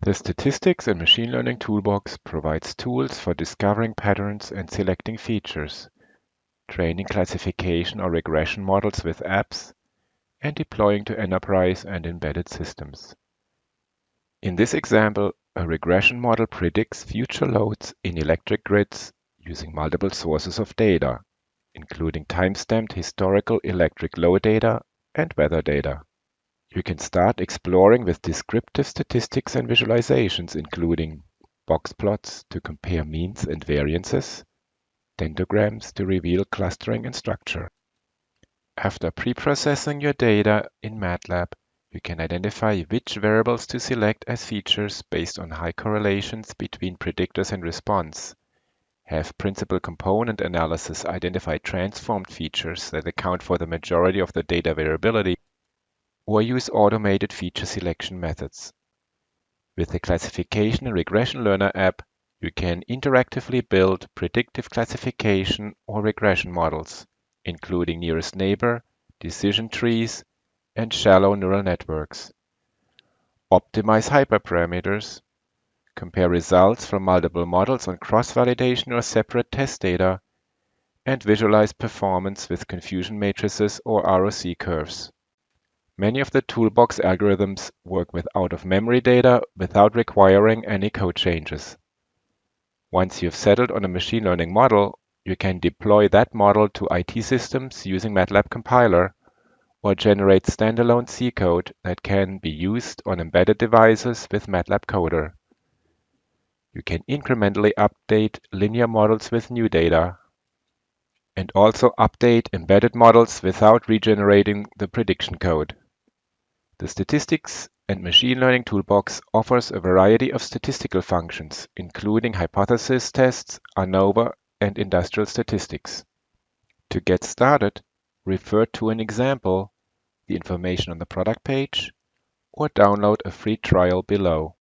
The Statistics and Machine Learning Toolbox provides tools for discovering patterns and selecting features, training classification or regression models with apps, and deploying to enterprise and embedded systems. In this example, a regression model predicts future loads in electric grids using multiple sources of data, including time-stamped historical electric load data and weather data. You can start exploring with descriptive statistics and visualizations, including box plots to compare means and variances, dendrograms to reveal clustering and structure. After preprocessing your data in MATLAB, you can identify which variables to select as features based on high correlations between predictors and response, have principal component analysis identify transformed features that account for the majority of the data variability, or use automated feature selection methods. With the Classification and Regression Learner app, you can interactively build predictive classification or regression models, including nearest neighbor, decision trees, and shallow neural networks. Optimize hyperparameters, compare results from multiple models on cross-validation or separate test data, and visualize performance with confusion matrices or ROC curves. Many of the toolbox algorithms work with out-of-memory data without requiring any code changes. Once you've settled on a machine learning model, you can deploy that model to IT systems using MATLAB Compiler or generate standalone C code that can be used on embedded devices with MATLAB Coder. You can incrementally update linear models with new data and also update embedded models without regenerating the prediction code. The Statistics and Machine Learning Toolbox offers a variety of statistical functions, including hypothesis tests, ANOVA, and industrial statistics. To get started, refer to an example, the information on the product page, or download a free trial below.